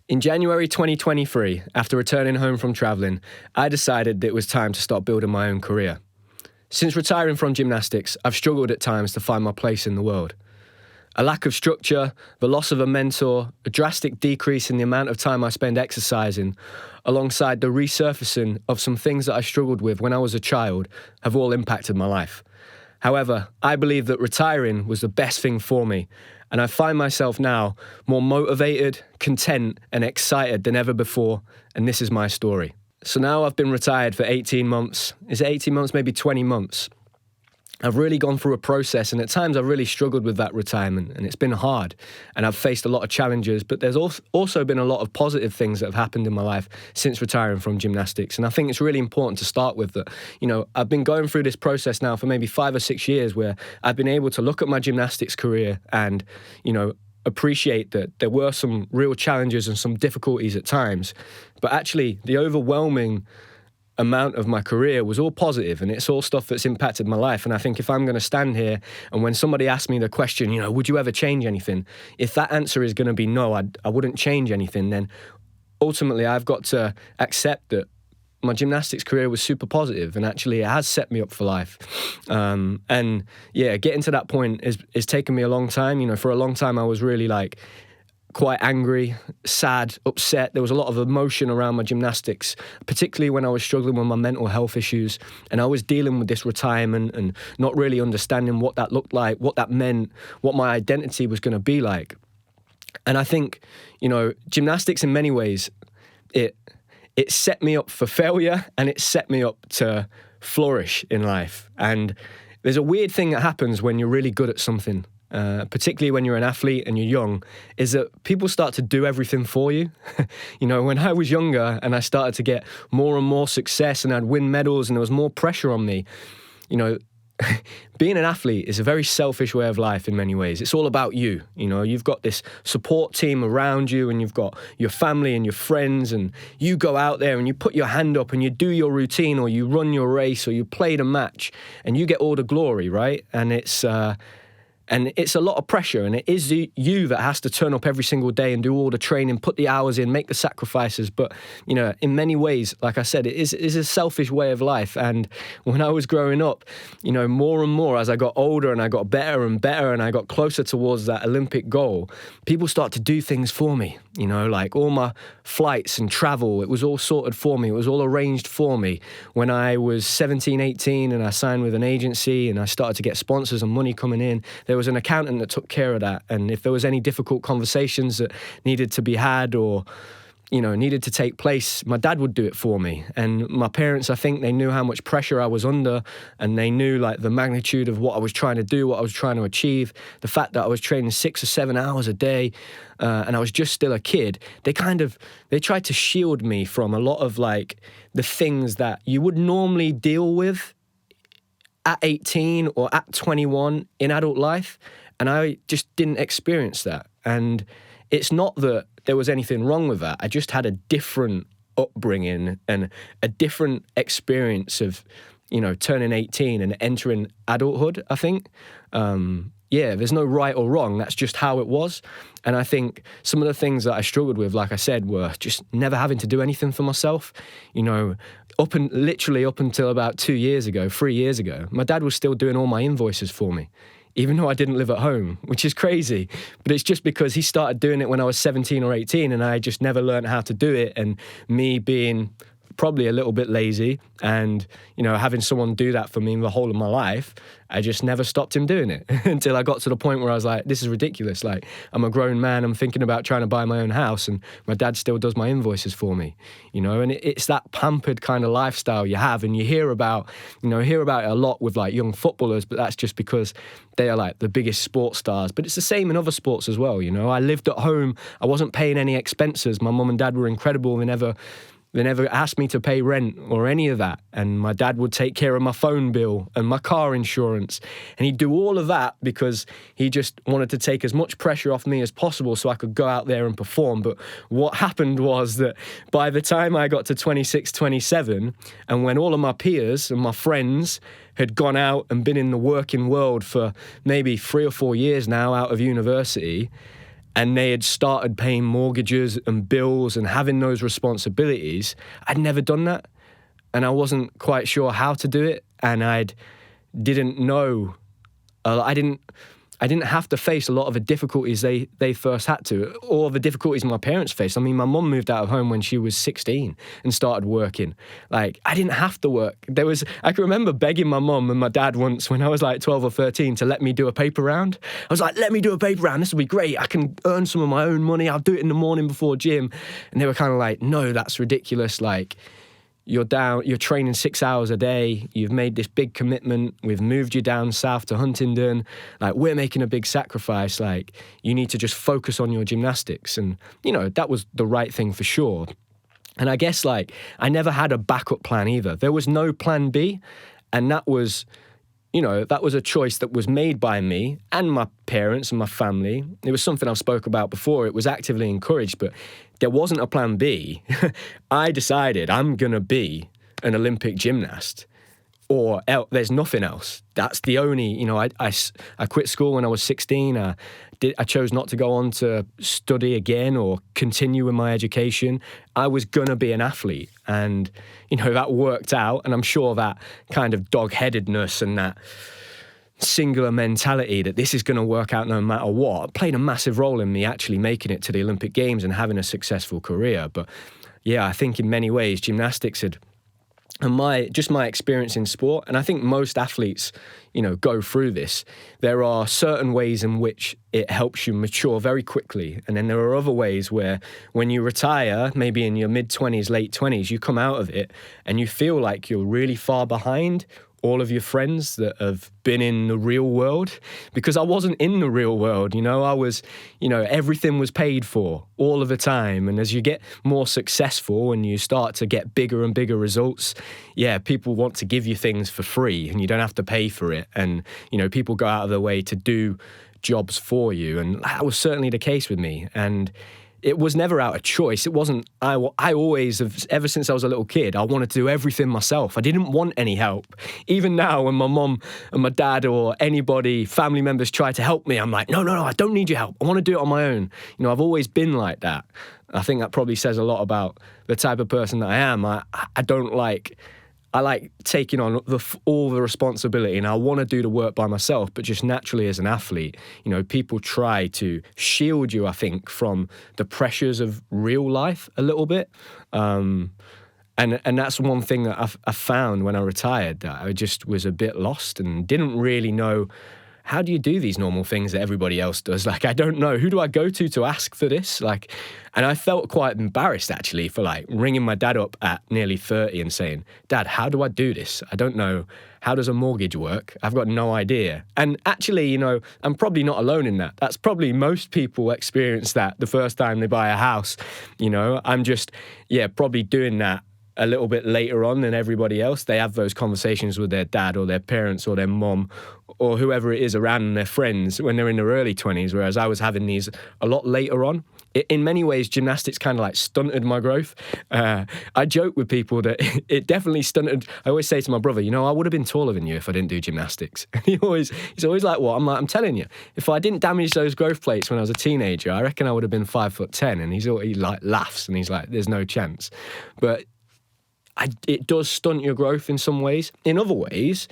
In January 2023, after returning home from travelling, I decided that it was time to start building my own career. Since retiring from gymnastics, I've struggled at times to find my place in the world. A lack of structure, the loss of a mentor, a drastic decrease in the amount of time I spend exercising, alongside the resurfacing of some things that I struggled with when I was a child, have all impacted my life. However, I believe that retiring was the best thing for me, and I find myself now more motivated, content, and excited than ever before, and this is my story. So now I've been retired for 18 months. Is it 18 months? Maybe 20 months. I've really gone through a process, and at times I've really struggled with that retirement, and it's been hard, and I've faced a lot of challenges, but there's also been a lot of positive things that have happened in my life since retiring from gymnastics. And I think it's really important to start with that, I've been going through this process now for maybe 5 or 6 years where I've been able to look at my gymnastics career and, appreciate that there were some real challenges and some difficulties at times, but actually the overwhelming amount of my career was all positive, and it's all stuff that's impacted my life. And I think if I'm going to stand here and when somebody asks me the question, would you ever change anything? If that answer is going to be no, I wouldn't change anything, then ultimately I've got to accept that my gymnastics career was super positive, and actually it has set me up for life. Getting to that point is taken me a long time. For a long time I was really quite angry, sad, upset. There was a lot of emotion around my gymnastics, particularly when I was struggling with my mental health issues, and I was dealing with this retirement and not really understanding what that looked like, what that meant, what my identity was going to be like. And I think, gymnastics in many ways, it set me up for failure, and it set me up to flourish in life. And there's a weird thing that happens when you're really good at something, particularly when you're an athlete and you're young, is that people start to do everything for you. When I was younger and I started to get more and more success and I'd win medals and there was more pressure on me, being an athlete is a very selfish way of life in many ways. It's all about you. You've got this support team around you, and you've got your family and your friends, and you go out there and you put your hand up and you do your routine, or you run your race, or you play the match, and you get all the glory, right? And it's a lot of pressure, and it is you that has to turn up every single day and do all the training, put the hours in, make the sacrifices. But, in many ways, like I said, it is a selfish way of life. And when I was growing up, more and more as I got older and I got better and better and I got closer towards that Olympic goal, people start to do things for me, like all my flights and travel. It was all sorted for me. It was all arranged for me. When I was 17, 18 and I signed with an agency and I started to get sponsors and money coming in, there was an accountant that took care of that. And if there was any difficult conversations that needed to be had or needed to take place, my dad would do it for me. And my parents, I think they knew how much pressure I was under, and they knew the magnitude of what I was trying to do, what I was trying to achieve, the fact that I was training 6 or 7 hours a day, and I was just still a kid. They tried to shield me from a lot of the things that you would normally deal with at 18 or at 21 in adult life, and I just didn't experience that. And it's not that there was anything wrong with that. I just had a different upbringing and a different experience of, turning 18 and entering adulthood, I think. There's no right or wrong. That's just how it was. And I think some of the things that I struggled with, like I said, were just never having to do anything for myself. Up until about 3 years ago, my dad was still doing all my invoices for me, even though I didn't live at home, which is crazy. But it's just because he started doing it when I was 17 or 18 and I just never learned how to do it. And me being probably a little bit lazy and, having someone do that for me the whole of my life, I just never stopped him doing it until I got to the point where I was like, this is ridiculous. I'm a grown man. I'm thinking about trying to buy my own house and my dad still does my invoices for me, and it's that pampered kind of lifestyle you have. And you hear about it a lot with young footballers, but that's just because they are the biggest sports stars. But it's the same in other sports as well. I lived at home. I wasn't paying any expenses. My mum and dad were incredible. They never asked me to pay rent or any of that. And my dad would take care of my phone bill and my car insurance. And he'd do all of that because he just wanted to take as much pressure off me as possible so I could go out there and perform. But what happened was that by the time I got to 26, 27, and when all of my peers and my friends had gone out and been in the working world for maybe 3 or 4 years now out of university, and they had started paying mortgages and bills and having those responsibilities. I'd never done that, and I wasn't quite sure how to do it, and didn't know. I didn't have to face a lot of the difficulties they first had to, or the difficulties my parents faced. I mean, my mum moved out of home when she was 16 and started working. Like, I didn't have to work. I can remember begging my mum and my dad once when I was like 12 or 13 to let me do a paper round. I was like, let me do a paper round. This will be great. I can earn some of my own money. I'll do it in the morning before gym. And they were kind of like, no, that's ridiculous. Like, you're training 6 hours a day. You've made this big commitment. We've moved you down south to Huntingdon. Like, we're making a big sacrifice. Like, you need to just focus on your gymnastics. And, that was the right thing for sure. And I guess, like, I never had a backup plan either. There was no plan B. And that was a choice that was made by me and my parents and my family. It was something I've spoke about before. It was actively encouraged, but there wasn't a plan B. I decided I'm going to be an Olympic gymnast, or there's nothing else. That's the only, I quit school when I was 16. I chose not to go on to study again or continue with my education. I was going to be an athlete, and, that worked out. And I'm sure that kind of dog-headedness and that singular mentality that this is going to work out no matter what played a massive role in me actually making it to the Olympic Games and having a successful career. But yeah, I think in many ways gymnastics and my experience in sport, and I think most athletes, go through this. There are certain ways in which it helps you mature very quickly, and then there are other ways where when you retire, maybe in your mid-20s, late 20s, you come out of it and you feel like you're really far behind all of your friends that have been in the real world, because I wasn't in the real world. I was, everything was paid for all of the time. And as you get more successful and you start to get bigger and bigger results, people want to give you things for free and you don't have to pay for it. And, people go out of their way to do jobs for you. And that was certainly the case with me. And it was never out of choice. It wasn't, I always have, ever since I was a little kid, I wanted to do everything myself. I didn't want any help. Even now, when my mum and my dad or anybody, family members try to help me, I'm like, no, I don't need your help. I want to do it on my own. I've always been like that. I think that probably says a lot about the type of person that I am. I like taking on all the responsibility, and I want to do the work by myself, but just naturally as an athlete, people try to shield you, I think, from the pressures of real life a little bit. And that's one thing that I found when I retired, that I just was a bit lost and didn't really know, how do you do these normal things that everybody else does? Like, I don't know. Who do I go to ask for this? Like, and I felt quite embarrassed, actually, for like ringing my dad up at nearly 30 and saying, Dad, how do I do this? I don't know. How does a mortgage work? I've got no idea. And actually, I'm probably not alone in that. That's probably most people experience that the first time they buy a house. I'm just, probably doing that a little bit later on than everybody else. They have those conversations with their dad or their parents or their mom or whoever it is around them, their friends, when they're in their early 20s, whereas I was having these a lot later on. In many ways, gymnastics kind of like stunted my growth. I joke with people that it definitely stunted. I always say to my brother, I would have been taller than you if I didn't do gymnastics. He's always like, what? I'm like, I'm telling you, if I didn't damage those growth plates when I was a teenager, I reckon I would have been 5'10". And he like laughs and he's like, there's no chance. But it does stunt your growth in some ways. In other ways,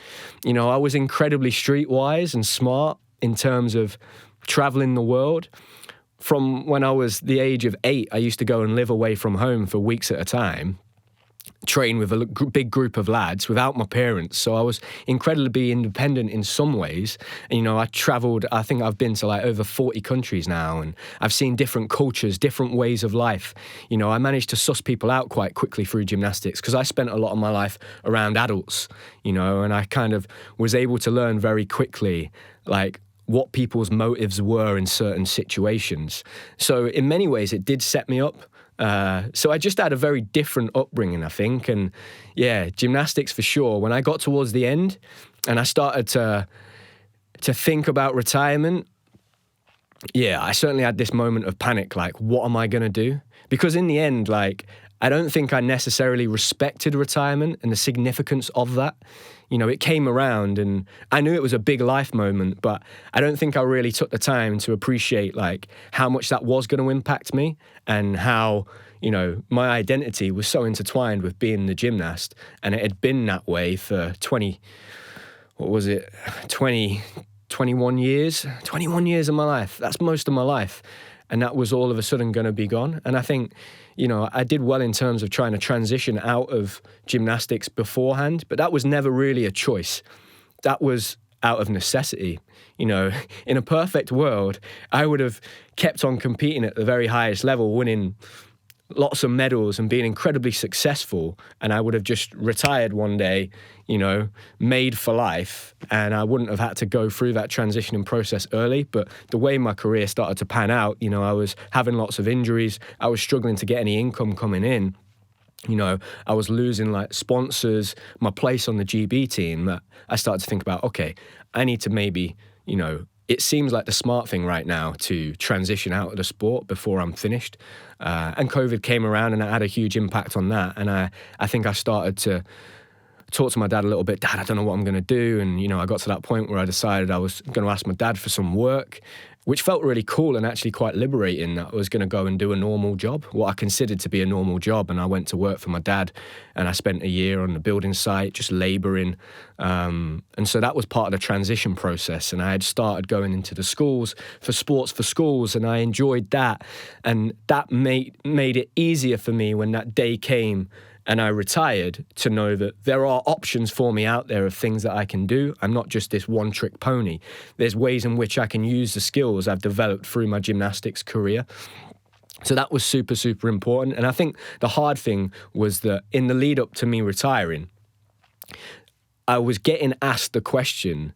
I was incredibly streetwise and smart in terms of traveling the world. From when I was the age of 8, I used to go and live away from home for weeks at a time, train with a big group of lads without my parents. So I was incredibly independent in some ways. And, I traveled, I think I've been to like over 40 countries now, and I've seen different cultures, different ways of life. I managed to suss people out quite quickly through gymnastics because I spent a lot of my life around adults, and I kind of was able to learn very quickly, like, what people's motives were in certain situations. So in many ways, it did set me up. So I just had a very different upbringing, I think. And gymnastics for sure. When I got towards the end and I started to think about retirement, yeah, I certainly had this moment of panic, like, what am I going to do? Because in the end, like, I don't think I necessarily respected retirement and the significance of that. You know, it came around and I knew it was a big life moment, but I don't think I really took the time to appreciate, like, how much that was going to impact me and how, you know, my identity was so intertwined with being the gymnast. And it had been that way for 21 years? 21 years of my life. That's most of my life. And that was all of a sudden going to be gone. And I think, you know, I did well in terms of trying to transition out of gymnastics beforehand, but that was never really a choice. That was out of necessity. You know, in a perfect world, I would have kept on competing at the very highest level, winning lots of medals and being incredibly successful, and I would have just retired one day, you know, made for life, and I wouldn't have had to go through that transitioning process early. But the way my career started to pan out, you know, I was having lots of injuries, I was struggling to get any income coming in. You know, I was losing like sponsors, my place on the GB team, that I started to think about, okay, I need to maybe, you know, it seems like the smart thing right now to transition out of the sport before I'm finished. And COVID came around and it had a huge impact on that. And I think I started to talk to my dad a little bit. Dad, I don't know what I'm going to do. And, you know, I got to that point where I decided I was going to ask my dad for some work, which felt really cool and actually quite liberating, that I was going to go and do a normal job, what I considered to be a normal job. And I went to work for my dad and I spent a year on the building site, just labouring. And so that was part of the transition process. And I had started going into the schools for sports for schools, and I enjoyed that. And that made it easier for me when that day came and I retired, to know that there are options for me out there of things that I can do. I'm not just this one-trick pony. There's ways in which I can use the skills I've developed through my gymnastics career. So that was super, super important. And I think the hard thing was that in the lead up to me retiring, I was getting asked the question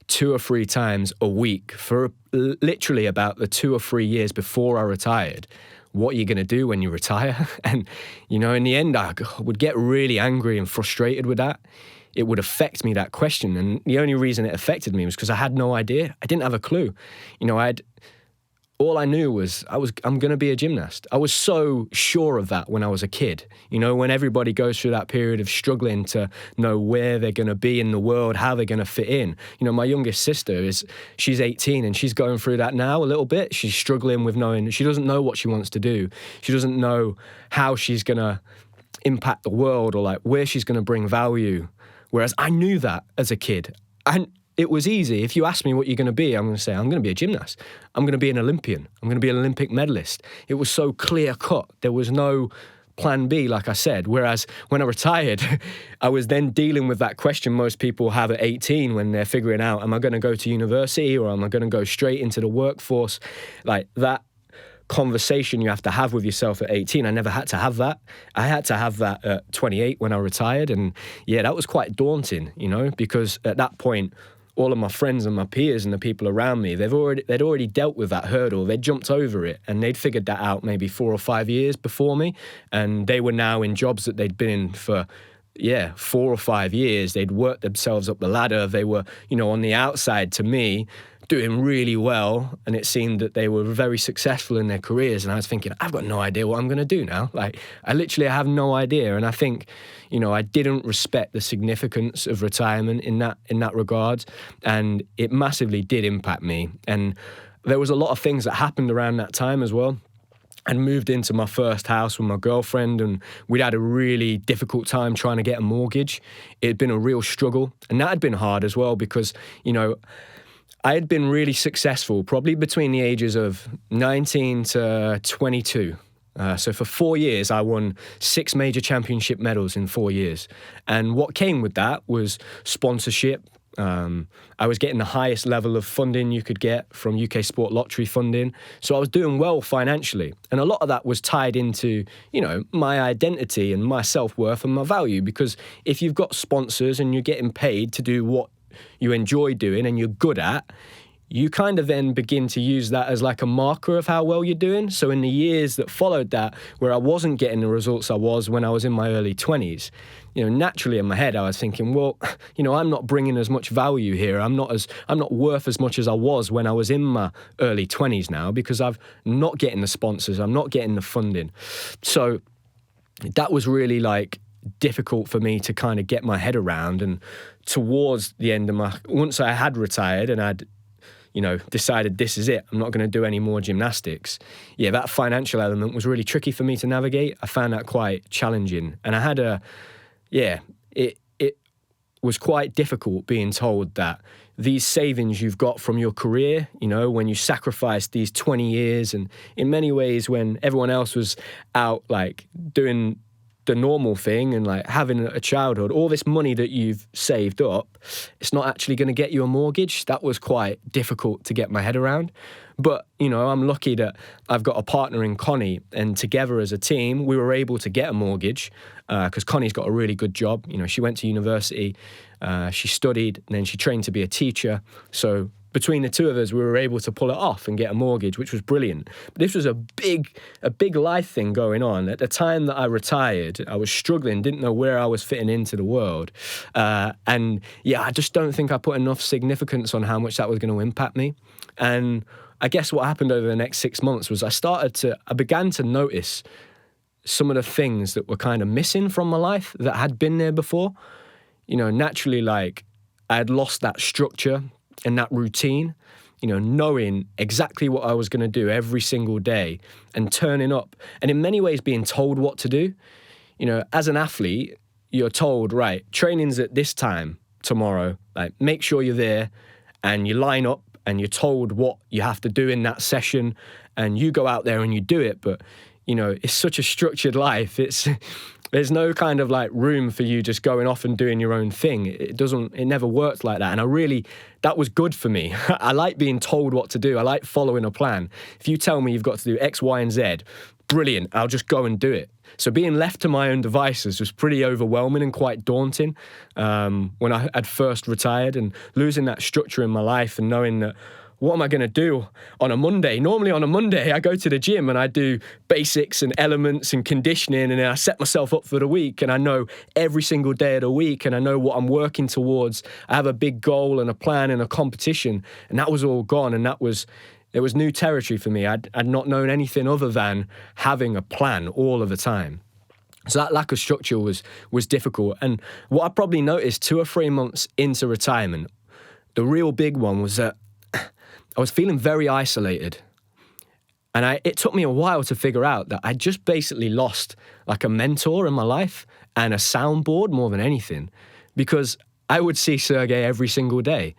2 or 3 times a week for literally about the 2 or 3 years before I retired. What are you going to do when you retire? And, you know, in the end, I would get really angry and frustrated with that. It would affect me, that question. And the only reason it affected me was because I had no idea. I didn't have a clue. You know, all I knew was I'm going to be a gymnast. I was so sure of that when I was a kid. You know, when everybody goes through that period of struggling to know where they're going to be in the world, how they're going to fit in. You know, my youngest sister she's 18 and she's going through that now a little bit. She's struggling with knowing, she doesn't know what she wants to do. She doesn't know how she's going to impact the world or like where she's going to bring value. Whereas I knew that as a kid. And it was easy. If you ask me what you're going to be, I'm going to say, I'm going to be a gymnast. I'm going to be an Olympian. I'm going to be an Olympic medalist. It was so clear cut. There was no plan B, like I said. Whereas when I retired, I was then dealing with that question most people have at 18 when they're figuring out, am I going to go to university or am I going to go straight into the workforce? Like that conversation you have to have with yourself at 18. I never had to have that. I had to have that at 28 when I retired. And yeah, that was quite daunting, you know, because at that point, all of my friends and my peers and the people around me, they'd already dealt with that hurdle. They'd jumped over it and they'd figured that out maybe 4 or 5 years before me. And they were now in jobs that they'd been in for 4 or 5 years. They'd worked themselves up the ladder. They were, you know, on the outside to me, doing really well, and it seemed that they were very successful in their careers. And I was thinking, I've got no idea what I'm going to do now. Like, I literally have no idea. And I think, you know, I didn't respect the significance of retirement in that regard, and it massively did impact me. And there was a lot of things that happened around that time as well. I'd moved into my first house with my girlfriend, and we'd had a really difficult time trying to get a mortgage. It had been a real struggle, and that had been hard as well because, you know, I had been really successful probably between the ages of 19 to 22. So for 4 years, I won 6 major championship medals in 4 years. And what came with that was sponsorship. I was getting the highest level of funding you could get from UK Sport Lottery funding. So I was doing well financially. And a lot of that was tied into, you know, my identity and my self-worth and my value. Because if you've got sponsors and you're getting paid to do what you enjoy doing and you're good at, you kind of then begin to use that as like a marker of how well you're doing. So in the years that followed that, where I wasn't getting the results I was when I was in my early 20s, naturally in my head, I was thinking, well, I'm not bringing as much value here. I'm not worth as much as I was when I was in my early 20s now, because I'm not getting the sponsors. I'm not getting the funding. So that was really like difficult for me to kind of get my head around. And towards the end of once I had retired and I'd decided this is it, I'm not going to do any more gymnastics. Yeah, that financial element was really tricky for me to navigate. I found that quite challenging. And I had it was quite difficult being told that these savings you've got from your career, when you sacrificed these 20 years, and in many ways when everyone else was out like doing the normal thing and like having a childhood, all this money that you've saved up, it's not actually going to get you a mortgage. That was quite difficult to get my head around. But, I'm lucky that I've got a partner in Connie, and together as a team, we were able to get a mortgage because Connie's got a really good job. She went to university, she studied, and then she trained to be a teacher. So between the two of us, we were able to pull it off and get a mortgage, which was brilliant. But this was a big life thing going on. At the time that I retired, I was struggling, didn't know where I was fitting into the world. I just don't think I put enough significance on how much that was going to impact me. And I guess what happened over the next 6 months was I began to notice some of the things that were kind of missing from my life that had been there before. Naturally, like I had lost that structure and that routine, knowing exactly what I was going to do every single day and turning up and in many ways being told what to do. As an athlete, you're told, right, training's at this time tomorrow, like make sure you're there, and you line up and you're told what you have to do in that session and you go out there and you do it. But, it's such a structured life. There's no kind of like room for you just going off and doing your own thing. It never worked like that. And that was good for me. I like being told what to do. I like following a plan. If you tell me you've got to do X, Y, and Z, brilliant, I'll just go and do it. So being left to my own devices was pretty overwhelming and quite daunting when I had first retired, and losing that structure in my life and knowing that, what am I going to do on a Monday? Normally on a Monday, I go to the gym and I do basics and elements and conditioning, and then I set myself up for the week, and I know every single day of the week, and I know what I'm working towards. I have a big goal and a plan and a competition, and that was all gone, and it was new territory for me. I'd not known anything other than having a plan all of the time. So that lack of structure was difficult. And what I probably noticed 2 or 3 months into retirement, the real big one was that I was feeling very isolated. And it took me a while to figure out that I just basically lost like a mentor in my life and a soundboard more than anything, because I would see Sergey every single day,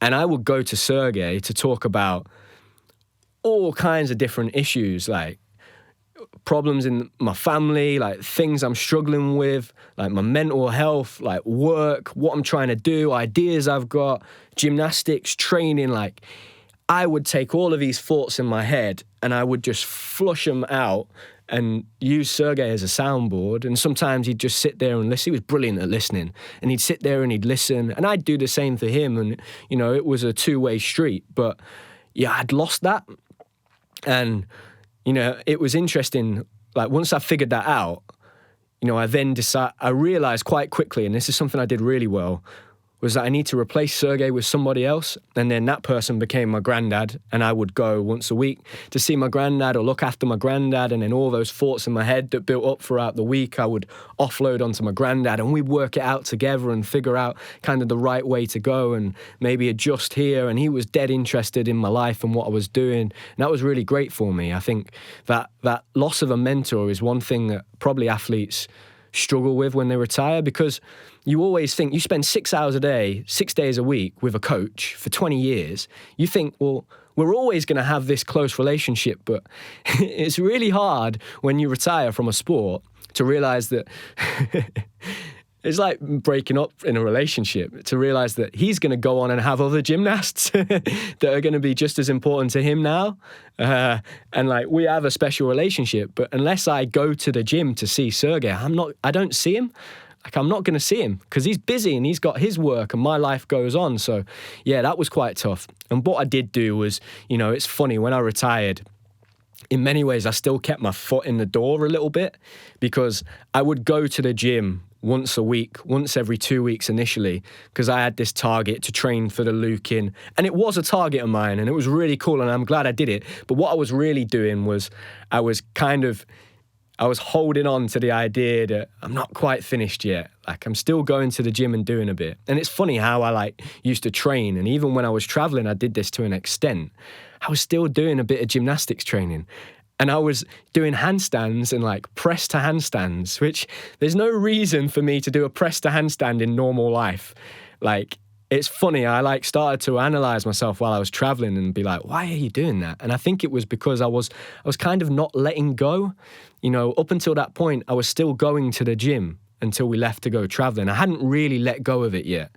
and I would go to Sergey to talk about all kinds of different issues, like problems in my family, like things I'm struggling with, like my mental health, like work, what I'm trying to do, ideas I've got, gymnastics, training. Like I would take all of these thoughts in my head and I would just flush them out and use Sergey as a soundboard. And sometimes he'd just sit there and listen. He was brilliant at listening. And he'd sit there and he'd listen. And I'd do the same for him. And, it was a two-way street. But yeah, I'd lost that. And, it was interesting. Like once I figured that out, I realized quite quickly, and this is something I did really well, was that I need to replace Sergey with somebody else. And then that person became my granddad, and I would go once a week to see my granddad or look after my granddad. And then all those thoughts in my head that built up throughout the week, I would offload onto my granddad, and we'd work it out together and figure out kind of the right way to go and maybe adjust here. And he was dead interested in my life and what I was doing. And that was really great for me. I think that loss of a mentor is one thing that probably athletes struggle with when they retire, because you always think, you spend 6 hours a day, 6 days a week with a coach for 20 years. You think, well, we're always going to have this close relationship, but it's really hard when you retire from a sport to realize that it's like breaking up in a relationship, to realize that he's going to go on and have other gymnasts that are going to be just as important to him now. And like, we have a special relationship, but unless I go to the gym to see Sergey, I don't see him. Like, I'm not going to see him because he's busy and he's got his work and my life goes on. So, yeah, that was quite tough. And what I did do was, it's funny, when I retired, in many ways, I still kept my foot in the door a little bit because I would go to the gym once a week, once every 2 weeks initially, because I had this target to train for the Lukin. And it was a target of mine and it was really cool and I'm glad I did it. But what I was really doing was I was holding on to the idea that I'm not quite finished yet. Like, I'm still going to the gym and doing a bit. And it's funny how I used to train. And even when I was traveling, I did this to an extent. I was still doing a bit of gymnastics training. And I was doing handstands and press to handstands, which there's no reason for me to do a press to handstand in normal life. It's funny, I started to analyze myself while I was traveling and be like, why are you doing that? And I think it was because I was kind of not letting go. Up until that point, I was still going to the gym until we left to go traveling. I hadn't really let go of it yet.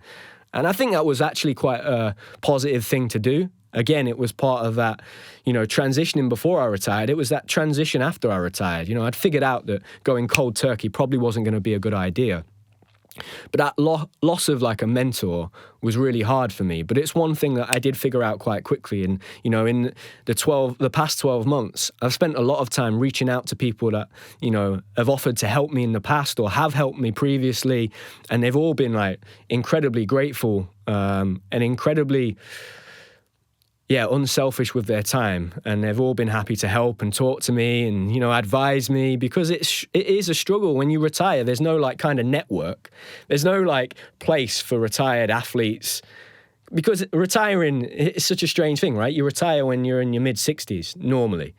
And I think that was actually quite a positive thing to do. Again, it was part of that, transitioning before I retired. It was that transition after I retired. I'd figured out that going cold turkey probably wasn't going to be a good idea. But that loss of a mentor was really hard for me. But it's one thing that I did figure out quite quickly. And, in the past 12 months, I've spent a lot of time reaching out to people that, have offered to help me in the past or have helped me previously. And they've all been incredibly grateful and incredibly unselfish with their time, and they've all been happy to help and talk to me and, advise me, because it is a struggle when you retire. There's no kind of network. There's no place for retired athletes, because retiring is such a strange thing, right? You retire when you're in your mid-60s normally,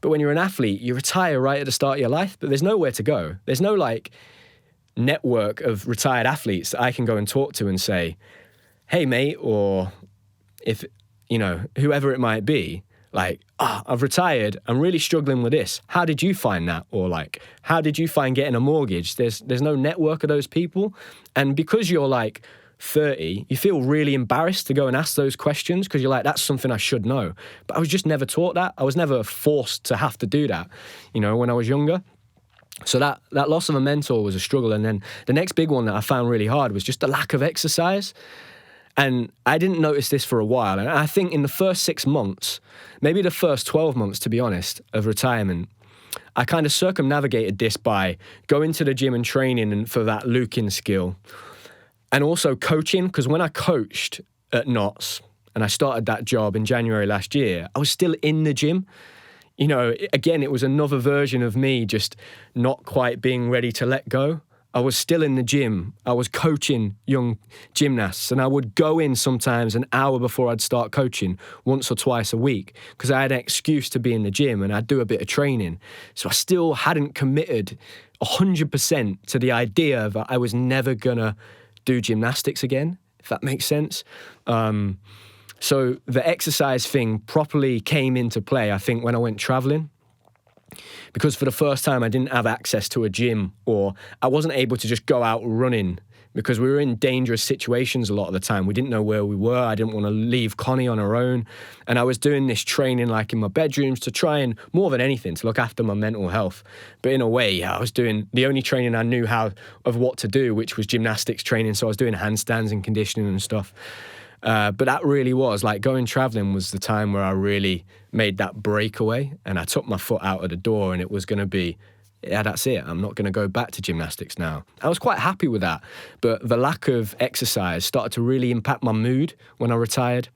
but when you're an athlete, you retire right at the start of your life, but there's nowhere to go. There's no network of retired athletes that I can go and talk to and say, hey mate, or if whoever it might be, I've retired, I'm really struggling with this. How did you find that? Or how did you find getting a mortgage? There's no network of those people. And because you're 30, you feel really embarrassed to go and ask those questions because you're that's something I should know. But I was just never taught that. I was never forced to have to do that, when I was younger. So that loss of a mentor was a struggle. And then the next big one that I found really hard was just the lack of exercise. And I didn't notice this for a while. And I think in the first 6 months, maybe the first 12 months, to be honest, of retirement, I kind of circumnavigated this by going to the gym and training and for that Lukin skill. And also coaching, because when I coached at Knott's and I started that job in January last year, I was still in the gym. Again, it was another version of me just not quite being ready to let go. I was still in the gym. I was coaching young gymnasts, and I would go in sometimes an hour before I'd start coaching, once or twice a week, because I had an excuse to be in the gym and I'd do a bit of training. So I still hadn't committed 100% to the idea that I was never gonna do gymnastics again, if that makes sense. So the exercise thing properly came into play, I think, when I went traveling. Because for the first time, I didn't have access to a gym, or I wasn't able to just go out running because we were in dangerous situations a lot of the time. We didn't know where we were. I didn't want to leave Connie on her own. And I was doing this training in my bedrooms to try and, more than anything, to look after my mental health. But in a way, I was doing the only training I knew of what to do, which was gymnastics training. So I was doing handstands and conditioning and stuff. But that really was, going traveling was the time where I really made that breakaway, and I took my foot out of the door, and it was going to be, yeah, that's it. I'm not going to go back to gymnastics now. I was quite happy with that, but the lack of exercise started to really impact my mood when I retired.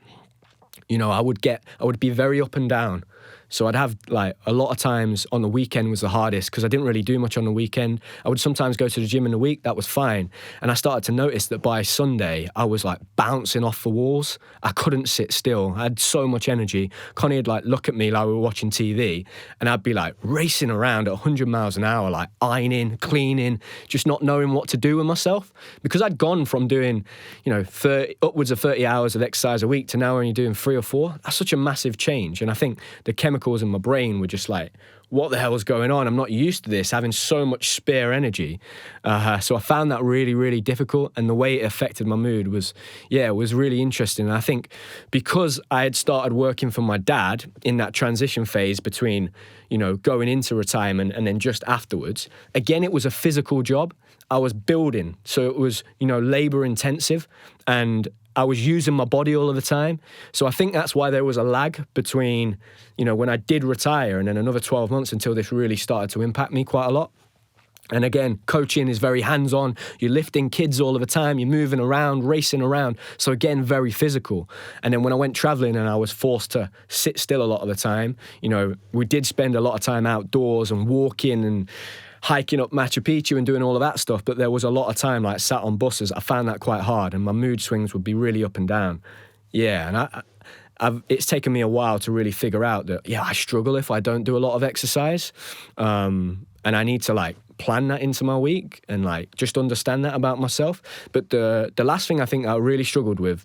I would be very up and down. So I'd have a lot of times on the weekend was the hardest because I didn't really do much on the weekend. I would sometimes go to the gym in the week. That was fine. And I started to notice that by Sunday, I was bouncing off the walls. I couldn't sit still. I had so much energy. Connie would look at me we were watching TV, and I'd be racing around at 100 miles an hour, ironing, cleaning, just not knowing what to do with myself. Because I'd gone from doing, upwards of 30 hours of exercise a week to now only doing 3 or 4. That's such a massive change. And I think the chemical chemicals in my brain were just like, what the hell is going on? I'm not used to this, having so much spare energy. So I found that really, really difficult. And the way it affected my mood was really interesting. And I think because I had started working for my dad in that transition phase between, going into retirement and then just afterwards, again, it was a physical job. I was building. So it was, labor intensive, and I was using my body all of the time. So I think that's why there was a lag between, when I did retire and then another 12 months until this really started to impact me quite a lot. And again, coaching is very hands-on. You're lifting kids all of the time. You're moving around, racing around. So again, very physical. And then when I went traveling and I was forced to sit still a lot of the time, we did spend a lot of time outdoors and walking and hiking up Machu Picchu and doing all of that stuff, but there was a lot of time like sat on buses. I found that quite hard, and my mood swings would be really up and down. Yeah, and it's taken me a while to really figure out that, I struggle if I don't do a lot of exercise, and I need to like plan that into my week and like just understand that about myself. But the last thing I think I really struggled with,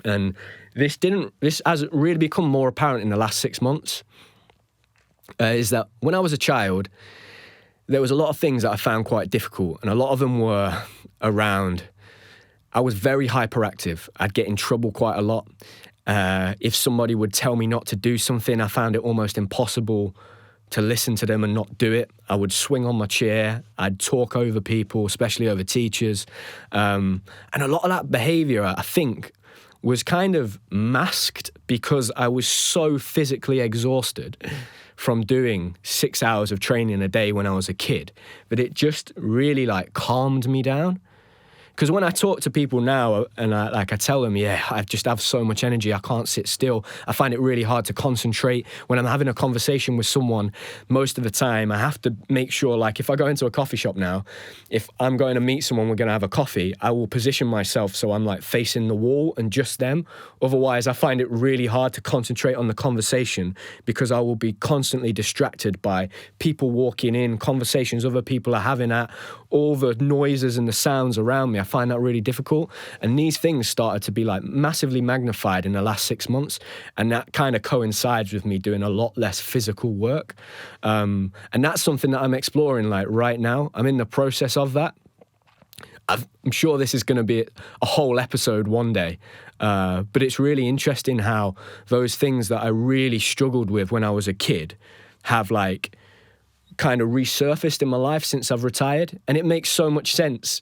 and this has really become more apparent in the last 6 months, is that when I was a child, there was a lot of things that I found quite difficult, and a lot of them were around, I was very hyperactive. I'd get in trouble quite a lot. If somebody would tell me not to do something, I found it almost impossible to listen to them and not do it. I would swing on my chair. I'd talk over people, especially over teachers. And a lot of that behavior, I think, was kind of masked because I was so physically exhausted from doing 6 hours of training a day when I was a kid, that it just really like calmed me down. Because when I talk to people now and I tell them, I just have so much energy, I can't sit still. I find it really hard to concentrate. When I'm having a conversation with someone, most of the time I have to make sure, like if I go into a coffee shop now, if I'm going to meet someone, we're going to have a coffee, I will position myself so I'm like facing the wall and just them. Otherwise, I find it really hard to concentrate on the conversation because I will be constantly distracted by people walking in, conversations other people are having at, all the noises and the sounds around me. I find that really difficult. And these things started to be like massively magnified in the last 6 months. And that kind of coincides with me doing a lot less physical work. And that's something that I'm exploring like right now. I'm in the process of that. I'm sure this is going to be a whole episode one day. But it's really interesting how those things that I really struggled with when I was a kid have like kind of resurfaced in my life since I've retired. And it makes so much sense,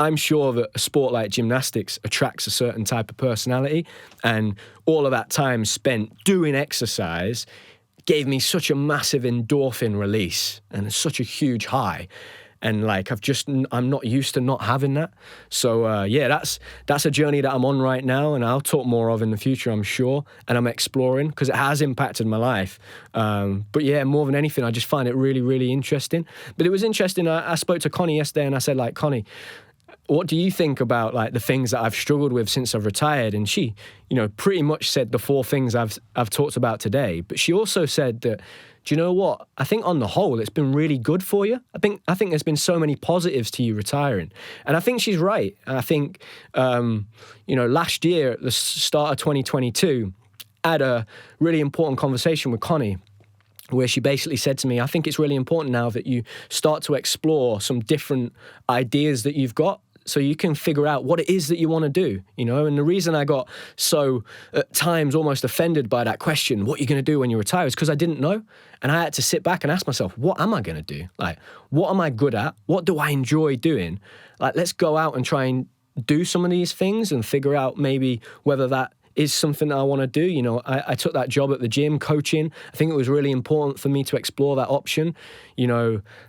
I'm sure that a sport like gymnastics attracts a certain type of personality, and all of that time spent doing exercise gave me such a massive endorphin release and such a huge high. And like I'm not used to not having that. So that's a journey that I'm on right now, and I'll talk more of in the future, I'm sure. And I'm exploring because it has impacted my life. But yeah, more than anything, I just find it really, really interesting. But it was interesting. I spoke to Connie yesterday, and I said, like, Connie, what do you think about like the things that I've struggled with since I've retired? And she, pretty much said the 4 things I've talked about today. But she also said that, do you know what? I think on the whole, it's been really good for you. I think there's been so many positives to you retiring. And I think she's right. I think, last year at the start of 2022, I had a really important conversation with Connie where she basically said to me, I think it's really important now that you start to explore some different ideas that you've got, so you can figure out what it is that you want to do, And the reason I got so, at times, almost offended by that question, what are you going to do when you retire, is because I didn't know. And I had to sit back and ask myself, what am I going to do? Like, what am I good at? What do I enjoy doing? Like, let's go out and try and do some of these things and figure out maybe whether that is something that I want to do. I took that job at the gym coaching. I think it was really important for me to explore that option.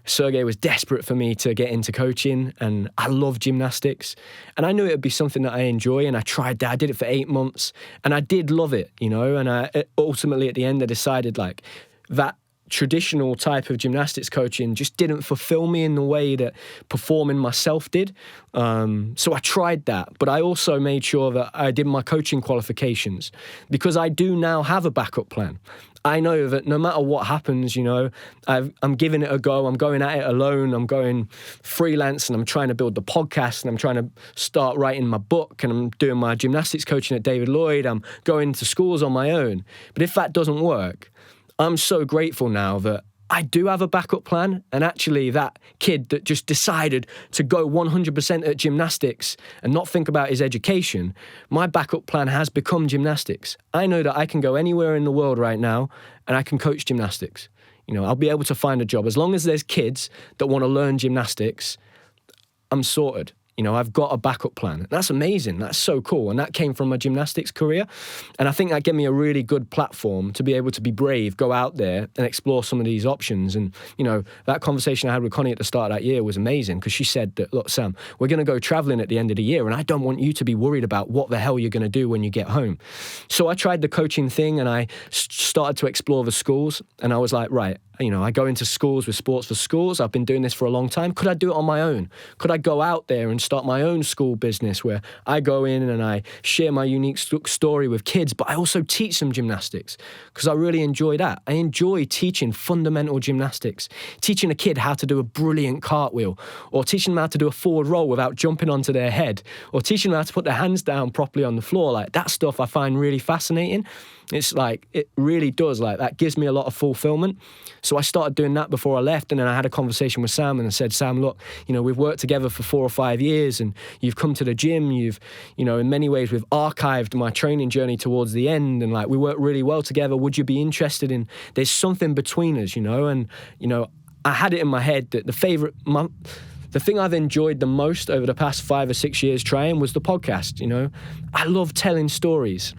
Sergey was desperate for me to get into coaching, and I love gymnastics. And I knew it would be something that I enjoy, and I tried that. I did it for 8 months, and I did love it, and I ultimately at the end I decided like that traditional type of gymnastics coaching just didn't fulfill me in the way that performing myself did. So I tried that, but I also made sure that I did my coaching qualifications, because I do now have a backup plan. I know that no matter what happens, I'm giving it a go. I'm going at it alone. I'm going freelance, and I'm trying to build the podcast, and I'm trying to start writing my book, and I'm doing my gymnastics coaching at David Lloyd. I'm going to schools on my own. But if that doesn't work, I'm so grateful now that I do have a backup plan. And actually that kid that just decided to go 100% at gymnastics and not think about his education, my backup plan has become gymnastics. I know that I can go anywhere in the world right now and I can coach gymnastics. You know, I'll be able to find a job. As long as there's kids that want to learn gymnastics, I'm sorted. You know, I've got a backup plan. That's amazing. That's so cool. And that came from my gymnastics career. And I think that gave me a really good platform to be able to be brave, go out there and explore some of these options. And, you know, that conversation I had with Connie at the start of that year was amazing because she said that, look, Sam, we're going to go traveling at the end of the year and I don't want you to be worried about what the hell you're going to do when you get home. So I tried the coaching thing and I started to explore the schools and I was like, right, you know, I go into schools with Sports for Schools. I've been doing this for a long time. Could I do it on my own? Could I go out there and start my own school business where I go in and I share my unique story with kids, but I also teach them gymnastics because I really enjoy that. I enjoy teaching fundamental gymnastics, teaching a kid how to do a brilliant cartwheel or teaching them how to do a forward roll without jumping onto their head or teaching them how to put their hands down properly on the floor. Like that stuff I find really fascinating. It's like, it really does, like that gives me a lot of fulfillment. So I started doing that before I left and then I had a conversation with Sam and I said, Sam, look, you know, we've worked together for 4 or 5 years and you've come to the gym, you've, you know, in many ways we've archived my training journey towards the end and like we work really well together. Would you be interested in, there's something between us, you know? And, you know, I had it in my head that the thing I've enjoyed the most over the past 5 or 6 years trying was the podcast, you know? I love telling stories.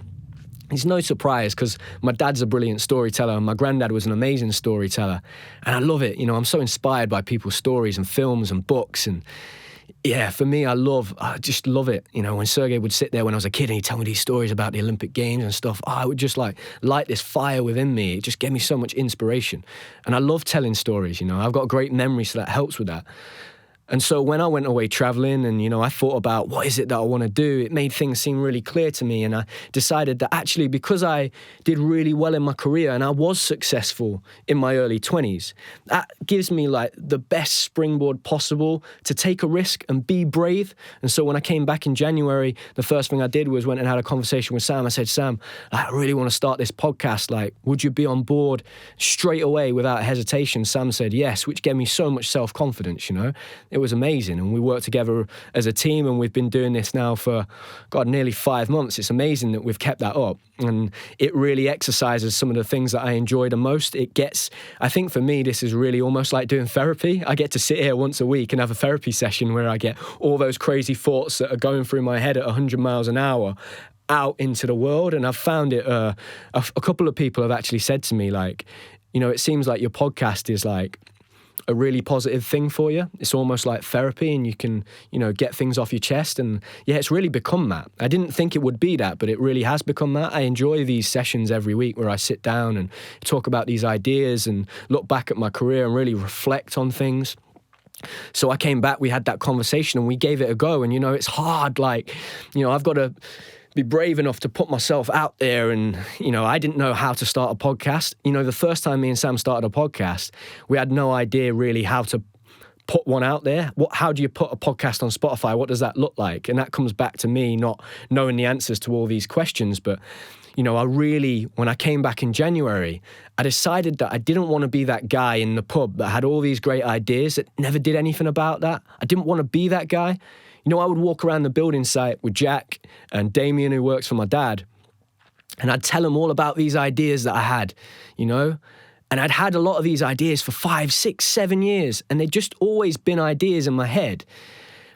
It's no surprise because my dad's a brilliant storyteller and my granddad was an amazing storyteller. And I love it. You know, I'm so inspired by people's stories and films and books. And yeah, for me, I just love it. You know, when Sergey would sit there when I was a kid and he'd tell me these stories about the Olympic Games and stuff, I would just like light this fire within me. It just gave me so much inspiration. And I love telling stories, you know. I've got great memory, so that helps with that. And so when I went away traveling and, you know, I thought about what is it that I want to do, it made things seem really clear to me. And I decided that actually because I did really well in my career and I was successful in my early 20s, that gives me like the best springboard possible to take a risk and be brave. And so when I came back in January, the first thing I did was went and had a conversation with Sam. I said, Sam, I really want to start this podcast. Like, would you be on board? Straight away without hesitation, Sam said yes, which gave me so much self-confidence, you know. It was amazing, and we worked together as a team, and we've been doing this now for nearly 5 months. It's amazing that we've kept that up, and it really exercises some of the things that I enjoy the most. I think for me this is really almost like doing therapy. I get to sit here once a week and have a therapy session where I get all those crazy thoughts that are going through my head at 100 miles an hour out into the world. And I've found it a couple of people have actually said to me, like, you know, it seems like your podcast is like a really positive thing for you. It's almost like therapy and you can, you know, get things off your chest. And yeah, it's really become that. I didn't think it would be that, but it really has become that. I enjoy these sessions every week where I sit down and talk about these ideas and look back at my career and really reflect on things. So I came back, we had that conversation and we gave it a go. And, you know, it's hard. Like, you know, I've got to be brave enough to put myself out there. And, you know, I didn't know how to start a podcast. You know, the first time me and Sam started a podcast, we had no idea really how to put one out there. How do you put a podcast on Spotify? What does that look like? And that comes back to me not knowing the answers to all these questions. But, you know, when I came back in January, I decided that I didn't want to be that guy in the pub that had all these great ideas that never did anything about that. I didn't want to be that guy. You know, I would walk around the building site with Jack and Damien, who works for my dad, and I'd tell him all about these ideas that I had, you know, and I'd had a lot of these ideas for 5, 6, 7 years, and they'd just always been ideas in my head.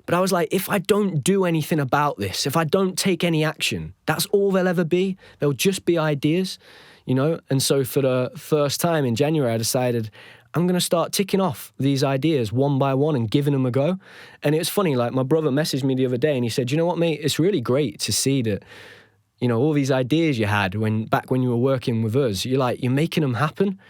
But I was like, if I don't do anything about this, if I don't take any action, that's all they'll ever be. They'll just be ideas, you know. And so for the first time in January, I decided I'm going to start ticking off these ideas one by one and giving them a go. And it was funny, like my brother messaged me the other day and he said, you know what, mate, it's really great to see that, you know, all these ideas you had back when you were working with us, you're making them happen.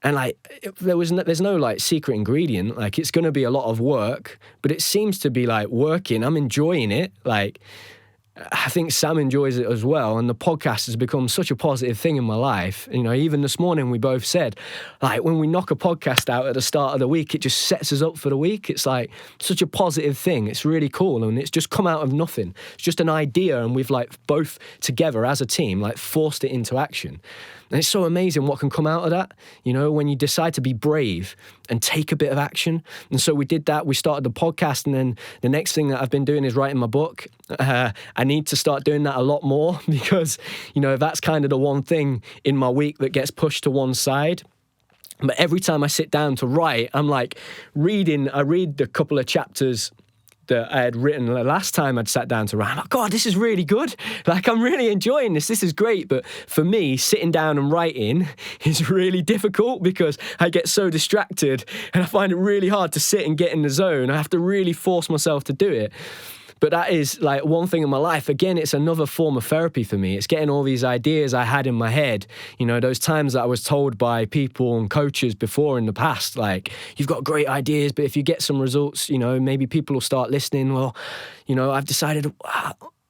And like, there's no like secret ingredient. Like, it's going to be a lot of work, but it seems to be like working. I'm enjoying it. Like, I think Sam enjoys it as well. And the podcast has become such a positive thing in my life. You know, even this morning we both said, like, when we knock a podcast out at the start of the week, it just sets us up for the week. It's like such a positive thing. It's really cool. And it's just come out of nothing. It's just an idea. And we've like both together as a team, like forced it into action. And it's so amazing what can come out of that, when you decide to be brave and take a bit of action. And so we did that. We started the podcast, and then the next thing that I've been doing is writing my book. I need to start doing that a lot more because, that's kind of the one thing in my week that gets pushed to one side. But every time I sit down to write, I'm like I read a couple of chapters that I had written the last time I'd sat down to write. I'm like, God, this is really good. Like, I'm really enjoying this. This is great. But for me, sitting down and writing is really difficult because I get so distracted and I find it really hard to sit and get in the zone. I have to really force myself to do it. But that is like one thing in my life. Again, it's another form of therapy for me. It's getting all these ideas I had in my head. Those times that I was told by people and coaches before in the past, like, you've got great ideas, but if you get some results, maybe people will start listening. Well, I've decided,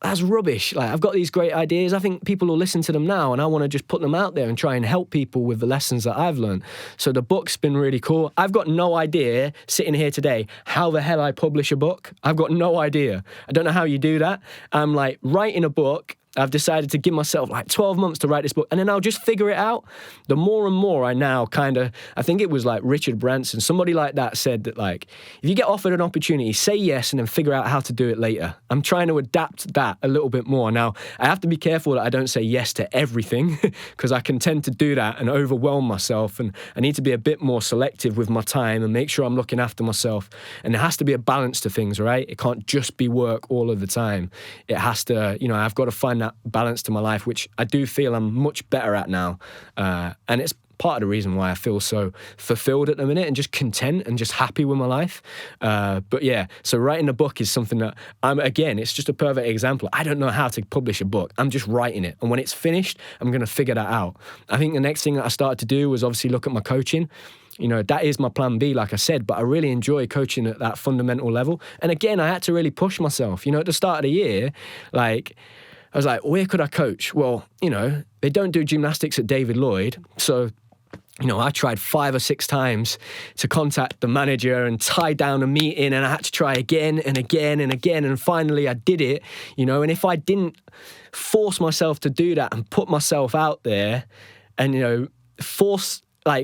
that's rubbish. Like, I've got these great ideas. I think people will listen to them now, and I want to just put them out there and try and help people with the lessons that I've learned. So the book's been really cool. I've got no idea, sitting here today, how the hell I publish a book. I've got no idea. I don't know how you do that. I'm like writing a book. I've decided to give myself like 12 months to write this book, and then I'll just figure it out. The more and more I now I think it was like Richard Branson, somebody like that said that, like, if you get offered an opportunity, say yes and then figure out how to do it later. I'm trying to adapt that a little bit more. Now, I have to be careful that I don't say yes to everything because I can tend to do that and overwhelm myself, and I need to be a bit more selective with my time and make sure I'm looking after myself. And there has to be a balance to things, right? It can't just be work all of the time. It has to, I've got to find that balance to my life, which I do feel I'm much better at now. And it's part of the reason why I feel so fulfilled at the minute and just content and just happy with my life. But yeah, so writing a book is something that it's just a perfect example. I don't know how to publish a book. I'm just writing it. And when it's finished, I'm going to figure that out. I think the next thing that I started to do was obviously look at my coaching. That is my plan B, like I said, but I really enjoy coaching at that fundamental level. And again, I had to really push myself. At the start of the year, I was like, where could I coach? Well, they don't do gymnastics at David Lloyd. So, I tried 5 or 6 times to contact the manager and tie down a meeting, and I had to try again and again and again. And finally I did it, and if I didn't force myself to do that and put myself out there and,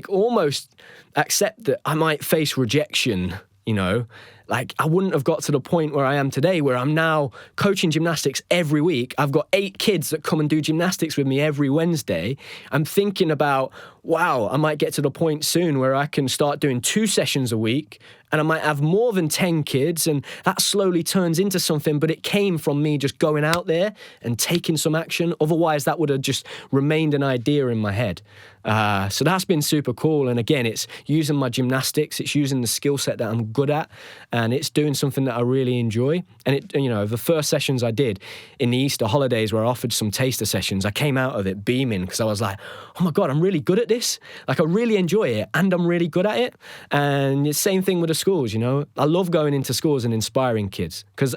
almost accept that I might face rejection, I wouldn't have got to the point where I am today, where I'm now coaching gymnastics every week. I've got 8 kids that come and do gymnastics with me every Wednesday. I'm thinking about, wow, I might get to the point soon where I can start doing 2 sessions a week, and I might have more than 10 kids, and that slowly turns into something. But it came from me just going out there and taking some action. Otherwise, that would have just remained an idea in my head. So that's been super cool. And again, it's using my gymnastics, it's using the skill set that I'm good at, and it's doing something that I really enjoy. And the first sessions I did in the Easter holidays, where I offered some taster sessions, I came out of it beaming because I was like, oh my God, I'm really good at this. Like, I really enjoy it and I'm really good at it. And the same thing with the schools, I love going into schools and inspiring kids, because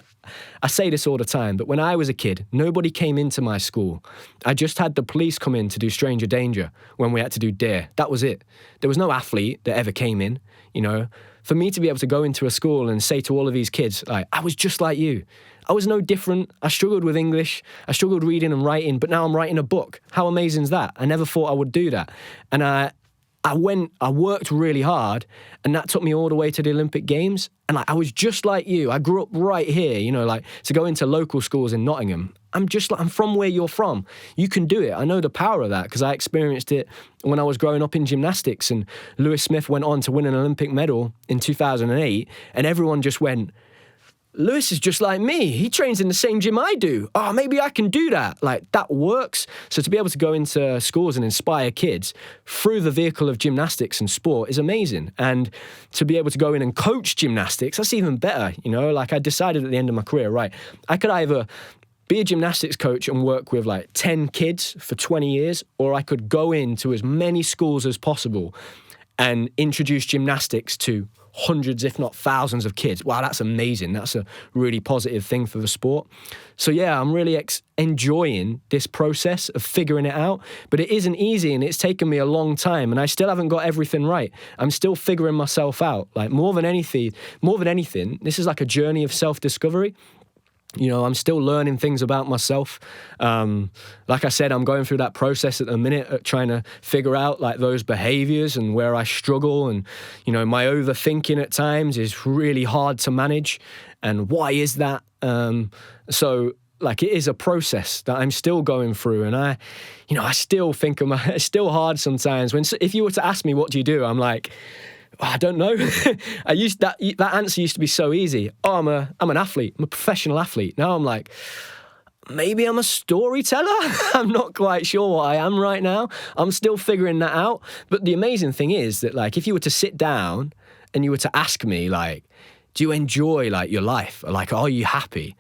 I say this all the time, but when I was a kid, nobody came into my school. I just had the police come in to do stranger danger when we had to do dare. That was it. There was no athlete that ever came in, For me to be able to go into a school and say to all of these kids, like, I was just like you. I was no different. I struggled with English. I struggled reading and writing, but now I'm writing a book. How amazing is that? I never thought I would do that. And I worked really hard, and that took me all the way to the Olympic Games. And I was just like you. I grew up right here, to go into local schools in Nottingham. I'm from where you're from. You can do it. I know the power of that because I experienced it when I was growing up in gymnastics. And Lewis Smith went on to win an Olympic medal in 2008, and everyone just went, Lewis is just like me. He trains in the same gym I do. Oh, maybe I can do that. Like, that works. So to be able to go into schools and inspire kids through the vehicle of gymnastics and sport is amazing. And to be able to go in and coach gymnastics, that's even better. I decided at the end of my career, right, I could either be a gymnastics coach and work with 10 kids for 20 years, or I could go into as many schools as possible and introduce gymnastics to hundreds, if not thousands of kids. Wow, that's amazing. That's a really positive thing for the sport. So yeah, I'm really enjoying this process of figuring it out, but it isn't easy, and it's taken me a long time, and I still haven't got everything right. I'm still figuring myself out. More than anything, this is like a journey of self-discovery. I'm still learning things about myself. Like I said, I'm going through that process at the minute, trying to figure out like those behaviors and where I struggle. And, my overthinking at times is really hard to manage. And why is that? So like, it is a process that I'm still going through. And I still think it's still hard sometimes if you were to ask me, what do you do? I'm like, I don't know. That answer used to be so easy. Oh, I'm an athlete. I'm a professional athlete. Now I'm like, maybe I'm a storyteller. I'm not quite sure what I am right now. I'm still figuring that out. But the amazing thing is that, like, if you were to sit down and you were to ask me, like, do you enjoy like your life? Or, like, are you happy?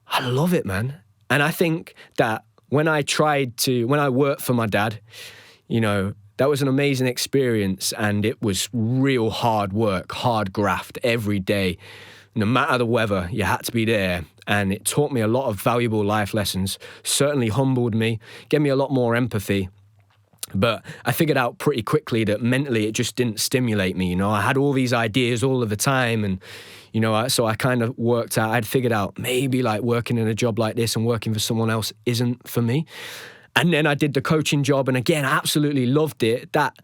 I love it, man. And I think that when I worked for my dad, that was an amazing experience, and it was real hard work, hard graft every day. No matter the weather, you had to be there. And it taught me a lot of valuable life lessons, certainly humbled me, gave me a lot more empathy. But I figured out pretty quickly that mentally it just didn't stimulate me. I had all these ideas all of the time, and so I kind of worked out, I'd figured out maybe like working in a job like this and working for someone else isn't for me. And then I did the coaching job, and again, I absolutely loved it. That,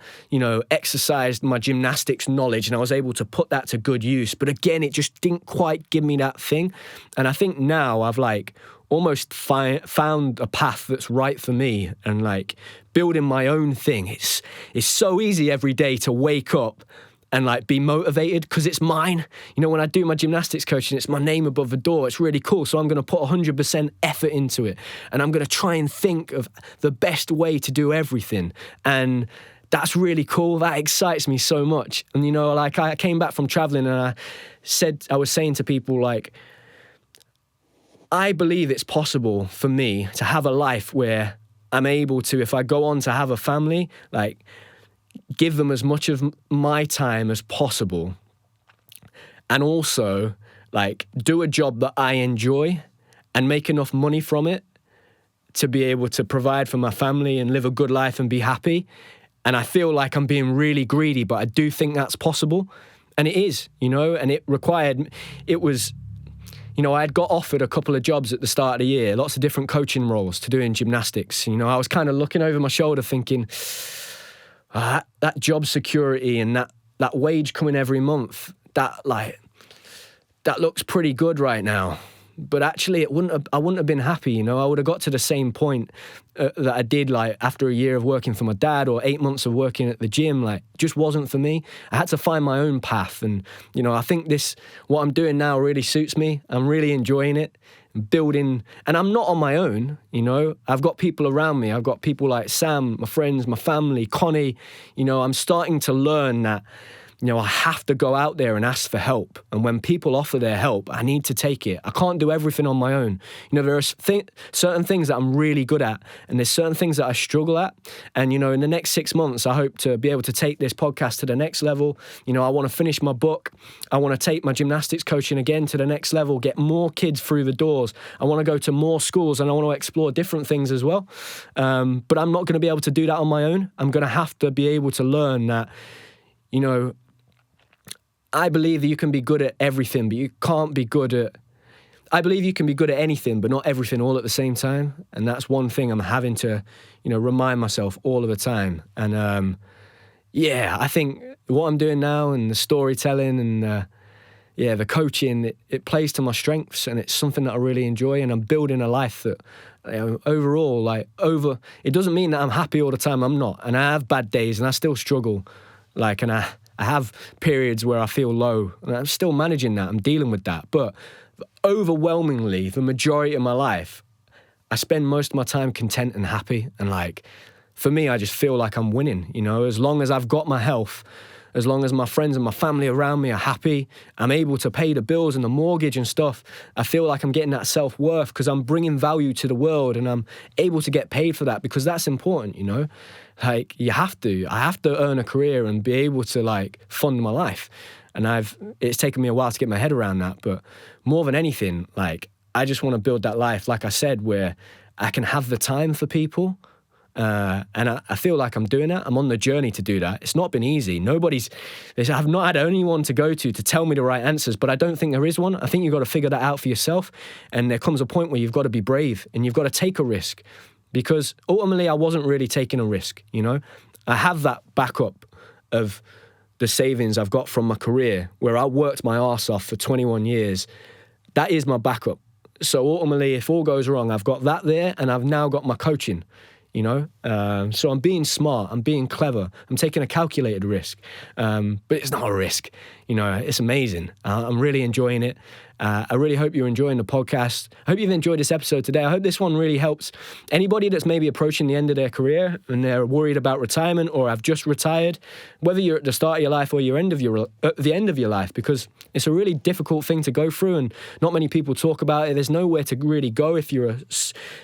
exercised my gymnastics knowledge, and I was able to put that to good use. But again, it just didn't quite give me that thing. And I think now I've like almost found a path that's right for me, and like building my own thing. It's so easy every day to wake up and like be motivated because it's mine. When I do my gymnastics coaching, it's my name above the door. It's really cool. So I'm going to put 100% effort into it. And I'm going to try and think of the best way to do everything. And that's really cool. That excites me so much. And, like I came back from traveling, and I was saying to people, like, I believe it's possible for me to have a life where I'm able to, if I go on to have a family, like, give them as much of my time as possible, and also like do a job that I enjoy and make enough money from it to be able to provide for my family and live a good life and be happy. And I feel like I'm being really greedy, but I do think that's possible. And it is, and I had got offered a couple of jobs at the start of the year, lots of different coaching roles to do in gymnastics. I was kind of looking over my shoulder thinking, that job security and that wage coming every month, that looks pretty good right now. But actually, I wouldn't have been happy. I would have got to the same point that I did like after a year of working for my dad or 8 months of working at the gym. Like, just wasn't for me. I had to find my own path, and I think what I'm doing now really suits me. I'm really enjoying it. Building, and I'm not on my own, I've got people around me. I've got people like Sam, my friends, my family, Connie. I'm starting to learn that I have to go out there and ask for help. And when people offer their help, I need to take it. I can't do everything on my own. There are certain things that I'm really good at, and there's certain things that I struggle at. And, in the next 6 months, I hope to be able to take this podcast to the next level. I want to finish my book. I want to take my gymnastics coaching again to the next level, get more kids through the doors. I want to go to more schools, and I want to explore different things as well. But I'm not going to be able to do that on my own. I'm going to have to be able to learn that, I believe that you can be good at everything, but you can't be good at... I believe you can be good at anything, but not everything all at the same time. And that's one thing I'm having to, remind myself all of the time. And, I think what I'm doing now and the storytelling and, the coaching, it plays to my strengths, and it's something that I really enjoy. And I'm building a life that, overall, it doesn't mean that I'm happy all the time. I'm not. And I have bad days, and I still struggle. And I have periods where I feel low, and I'm still managing that. I'm dealing with that. But overwhelmingly, the majority of my life, I spend most of my time content and happy. And for me, I just feel like I'm winning, as long as I've got my health, as long as my friends and my family around me are happy, I'm able to pay the bills and the mortgage and stuff. I feel like I'm getting that self-worth because I'm bringing value to the world, and I'm able to get paid for that because that's important, I have to earn a career and be able to fund my life. And it's taken me a while to get my head around that. But more than anything, I just want to build that life, like I said, where I can have the time for people And I feel like I'm doing that. I'm on the journey to do that. It's not been easy. I've not had anyone to go to tell me the right answers, but I don't think there is one. I think you've got to figure that out for yourself. And there comes a point where you've got to be brave and you've got to take a risk, because ultimately I wasn't really taking a risk, you know. I have that backup of the savings I've got from my career where I worked my arse off for 21 years. That is my backup. So ultimately, if all goes wrong, I've got that there, and I've now got my coaching, you know. So I'm being smart, I'm being clever, I'm taking a calculated risk. But it's not a risk, you know, it's amazing. I'm really enjoying it. I really hope you're enjoying the podcast. I hope you've enjoyed this episode today. I hope this one really helps anybody that's maybe approaching the end of their career and they're worried about retirement or have just retired, whether you're at the start of your life or at the end of your life, because it's a really difficult thing to go through and not many people talk about it. There's nowhere to really go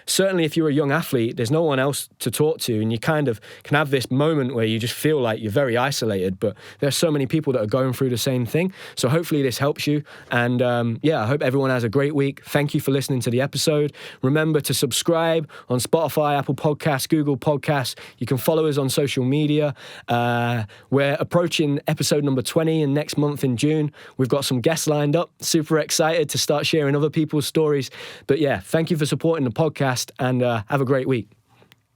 certainly if you're a young athlete, there's no one else to talk to, and you kind of can have this moment where you just feel like you're very isolated, but there's so many people that are going through the same thing. So hopefully this helps you. And I hope everyone has a great week. Thank you for listening to the episode. Remember to subscribe on Spotify, Apple Podcasts, Google Podcasts. You can follow us on social media. We're approaching episode number 20 and next month in June. We've got some guests lined up. Super excited to start sharing other people's stories. But yeah, thank you for supporting the podcast, and have a great week.